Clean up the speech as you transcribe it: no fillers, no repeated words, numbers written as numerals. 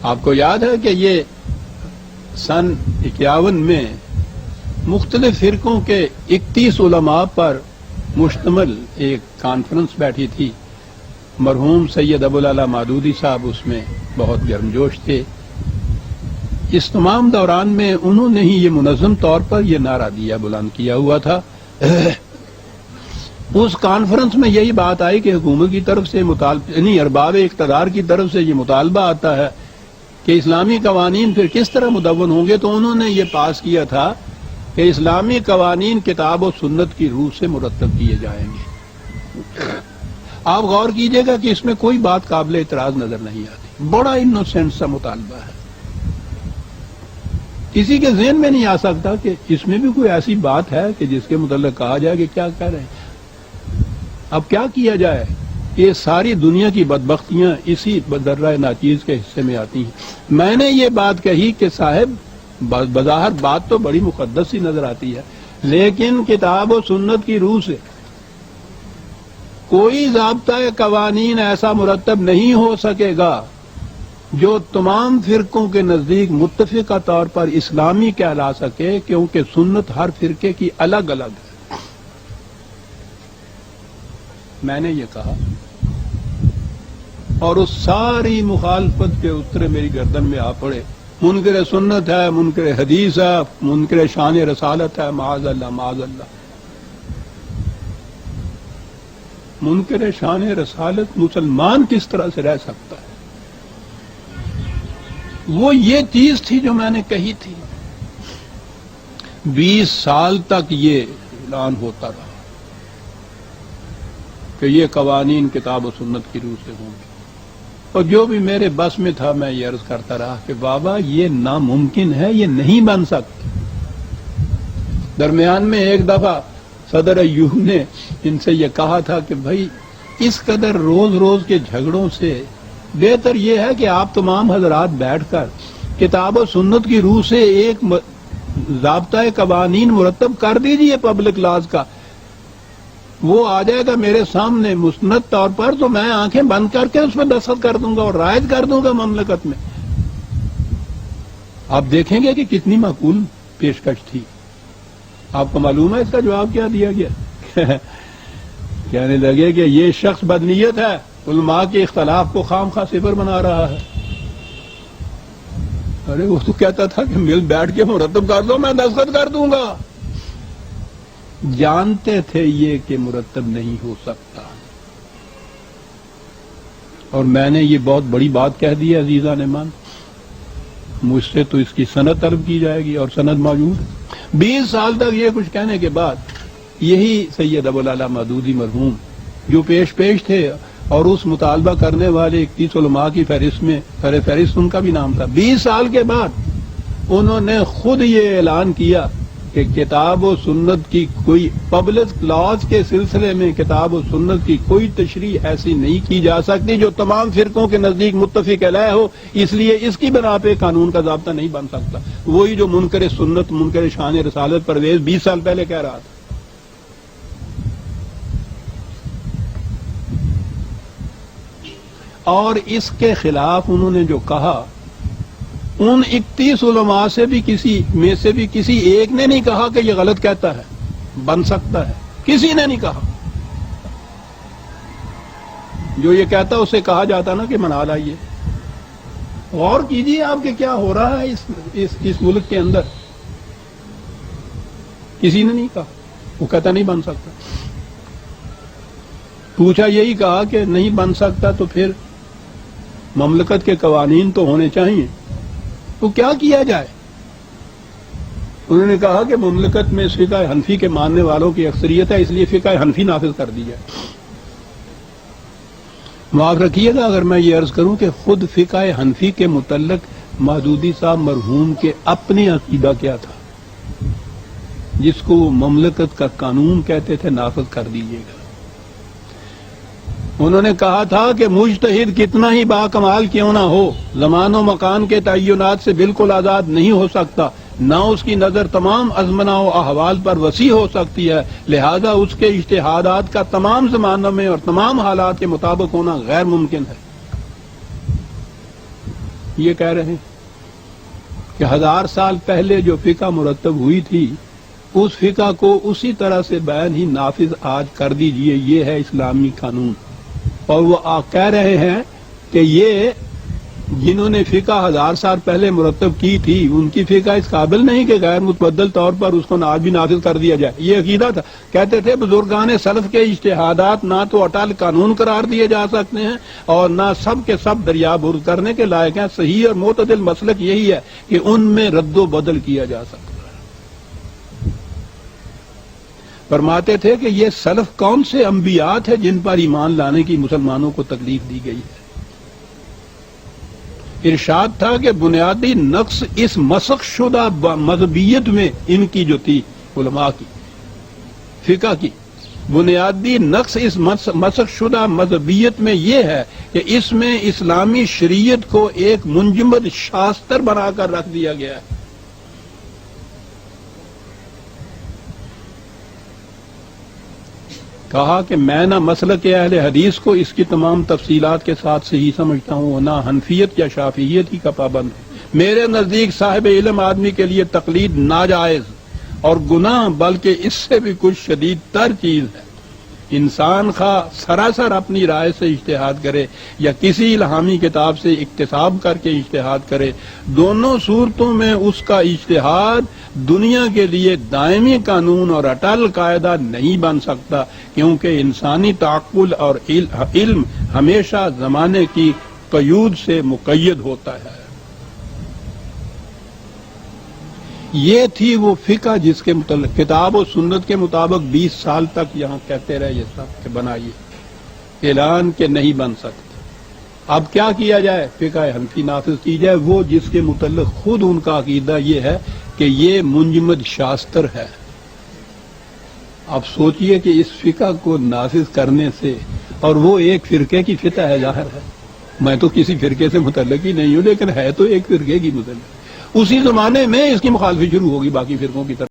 آپ کو یاد ہے کہ یہ سن 51 میں مختلف فرقوں کے 31 علماء پر مشتمل ایک کانفرنس بیٹھی تھی. مرحوم سید ابوالعلا مودودی صاحب اس میں بہت گرمجوش تھے. اس تمام دوران میں انہوں نے ہی یہ منظم طور پر یہ نعرہ دیا بلند کیا ہوا تھا. اس کانفرنس میں یہی بات آئی کہ حکومت کی طرف سے یعنی ارباب اقتدار کی طرف سے یہ مطالبہ آتا ہے کہ اسلامی قوانین پھر کس طرح مدون ہوں گے. تو انہوں نے یہ پاس کیا تھا کہ اسلامی قوانین کتاب و سنت کی روح سے مرتب کیے جائیں گے. آپ غور کیجئے گا کہ اس میں کوئی بات قابل اعتراض نظر نہیں آتی. بڑا انوسینٹ سا مطالبہ ہے. کسی کے ذہن میں نہیں آ سکتا کہ اس میں بھی کوئی ایسی بات ہے کہ جس کے متعلق کہا جائے کہ کیا کہہ رہے ہیں. اب کیا کیا جائے؟ یہ ساری دنیا کی بدبختیاں اسی ذرہ ناچیز کے حصے میں آتی ہیں. میں نے یہ بات کہی کہ صاحب بظاہر بات تو بڑی مقدس سی نظر آتی ہے، لیکن کتاب و سنت کی روح سے کوئی ضابطۂ قوانین ایسا مرتب نہیں ہو سکے گا جو تمام فرقوں کے نزدیک متفقہ طور پر اسلامی کہلا سکے، کیونکہ سنت ہر فرقے کی الگ الگ ہے. میں نے یہ کہا اور اس ساری مخالفت کے اترے میری گردن میں آ پڑے. منکر سنت ہے، منکر حدیث ہے، منکر شان رسالت ہے. معاذ اللہ معاذ اللہ. منکر شان رسالت مسلمان کس طرح سے رہ سکتا ہے؟ وہ یہ چیز تھی جو میں نے کہی تھی. 20 سال تک یہ اعلان ہوتا رہا کہ یہ قوانین کتاب و سنت کی روح سے ہوں گے، اور جو بھی میرے بس میں تھا میں یہ عرض کرتا رہا کہ بابا یہ ناممکن ہے، یہ نہیں بن سکتا. درمیان میں ایک دفعہ صدر ایوب نے ان سے یہ کہا تھا کہ بھائی اس قدر روز روز کے جھگڑوں سے بہتر یہ ہے کہ آپ تمام حضرات بیٹھ کر کتاب و سنت کی روح سے ایک ضابطۂ قوانین مرتب کر دیجئے پبلک لاز کا. وہ آ جائے گا میرے سامنے مستند طور پر تو میں آنکھیں بند کر کے اس میں دستخط کر دوں گا اور رائج کر دوں گا مملکت میں. آپ دیکھیں گے کہ کتنی معقول پیشکش تھی. آپ کو معلوم ہے اس کا جواب کیا دیا گیا؟ کہنے لگے کہ یہ شخص بدنیت ہے، علماء کے اختلاف کو خام خواہ صفر بنا رہا ہے. ارے وہ تو کہتا تھا کہ مل بیٹھ کے مرتب کر دو، میں دستخط کر دوں گا. جانتے تھے یہ کہ مرتب نہیں ہو سکتا، اور میں نے یہ بہت بڑی بات کہہ دی ہے عزیزان من. مجھ سے تو اس کی سند طلب کی جائے گی اور سند موجود ہے. 20 سال تک یہ کچھ کہنے کے بعد یہی سید ابوالعلا مودودی مرحوم جو پیش تھے اور اس مطالبہ کرنے والے 31 علماء کی فہرست میں فہرست ان کا بھی نام تھا، 20 سال کے بعد انہوں نے خود یہ اعلان کیا کہ کتاب و سنت کی کوئی پبلک لاز کے سلسلے میں کتاب و سنت کی کوئی تشریح ایسی نہیں کی جا سکتی جو تمام فرقوں کے نزدیک متفق علیہ ہو، اس لیے اس کی بنا پہ قانون کا ضابطہ نہیں بن سکتا. وہی جو منکر سنت منکر شان رسالت پرویز 20 سال پہلے کہہ رہا تھا. اور اس کے خلاف انہوں نے جو کہا، ان 31 علماء سے بھی کسی ایک نے نہیں کہا کہ یہ غلط کہتا ہے، بن سکتا ہے. کسی نے نہیں کہا. جو یہ کہتا اسے کہا جاتا نا کہ منا لائیے. غور کیجیے آپ کہ کیا ہو رہا ہے اس ملک کے اندر. کسی نے نہیں کہا. وہ کہتا نہیں بن سکتا. پوچھا یہی کہا کہ نہیں بن سکتا تو پھر مملکت کے قوانین تو ہونے چاہیے، تو کیا کیا جائے؟ انہوں نے کہا کہ مملکت میں فقہ حنفی کے ماننے والوں کی اکثریت ہے، اس لیے فقہ حنفی نافذ کر دی جائے. معاف رکھیے گا اگر میں یہ عرض کروں کہ خود فقہ حنفی کے متعلق مودودی صاحب مرحوم کے اپنے عقیدہ کیا تھا، جس کو وہ مملکت کا قانون کہتے تھے، نافذ کر دیجیے گا. انہوں نے کہا تھا کہ مجتہد کتنا ہی باکمال کیوں نہ ہو، زمان و مکان کے تعینات سے بالکل آزاد نہیں ہو سکتا، نہ اس کی نظر تمام ازمنہ و احوال پر وسیع ہو سکتی ہے، لہذا اس کے اجتہادات کا تمام زمانوں میں اور تمام حالات کے مطابق ہونا غیر ممکن ہے. یہ کہہ رہے ہیں کہ 1000 سال پہلے جو فقہ مرتب ہوئی تھی اس فقہ کو اسی طرح سے بیان ہی نافذ آج کر دیجئے، یہ ہے اسلامی قانون۔ اور وہ کہہ رہے ہیں کہ یہ جنہوں نے فقہ 1000 سال پہلے مرتب کی تھی ان کی فقہ اس قابل نہیں کہ غیر متبدل طور پر اس کو آج بھی نافذ کر دیا جائے، یہ عقیدہ تھا۔ کہتے تھے بزرگان سلف کے اجتہادات نہ تو اٹل قانون قرار دیے جا سکتے ہیں اور نہ سب کے سب دریا برد کرنے کے لائق ہیں، صحیح اور معتدل مسلک یہی ہے کہ ان میں رد و بدل کیا جا سکتا ہے۔ فرماتے تھے کہ یہ سلف کون سے انبیاء ہیں جن پر ایمان لانے کی مسلمانوں کو تکلیف دی گئی ہے۔ ارشاد تھا کہ بنیادی نقص اس مسخ شدہ مذہبیت میں ان کی جو تھی علماء کی فقہ کی بنیادی نقص اس مسخ شدہ مذہبیت میں یہ ہے کہ اس میں اسلامی شریعت کو ایک منجمد شاستر بنا کر رکھ دیا گیا ہے۔ کہا کہ میں نہ مسلک اہل حدیث کو اس کی تمام تفصیلات کے ساتھ صحیح سمجھتا ہوں، نہ حنفیت یا شافعیت ہی کا پابند ہوں۔ میرے نزدیک صاحب علم آدمی کے لیے تقلید ناجائز اور گناہ بلکہ اس سے بھی کچھ شدید تر چیز ہے۔ انسان خواہ سراسر اپنی رائے سے اجتہاد کرے یا کسی الہامی کتاب سے اقتصاب کر کے اجتہاد کرے، دونوں صورتوں میں اس کا اجتہاد دنیا کے لیے دائمی قانون اور اٹل قاعدہ نہیں بن سکتا، کیونکہ انسانی تعقل اور علم ہمیشہ زمانے کی قیود سے مقید ہوتا ہے۔ یہ تھی وہ فقہ جس کے متعلق کتاب و سنت کے مطابق 20 سال تک یہاں کہتے رہے یہ سب کہ بنائیے، اعلان کہ نہیں بن سکتا۔ اب کیا کیا جائے؟ فقہ حنفی نافذ کی جائے، وہ جس کے متعلق خود ان کا عقیدہ یہ ہے کہ یہ منجمد شاستر ہے۔ اب سوچئے کہ اس فقہ کو نافذ کرنے سے، اور وہ ایک فرقے کی فتح ہے، ظاہر ہے، میں تو کسی فرقے سے متعلق ہی نہیں ہوں لیکن ہے تو ایک فرقے کی متعلق، اسی زمانے میں اس کی مخالفت شروع ہوگی باقی فرقوں کی طرف۔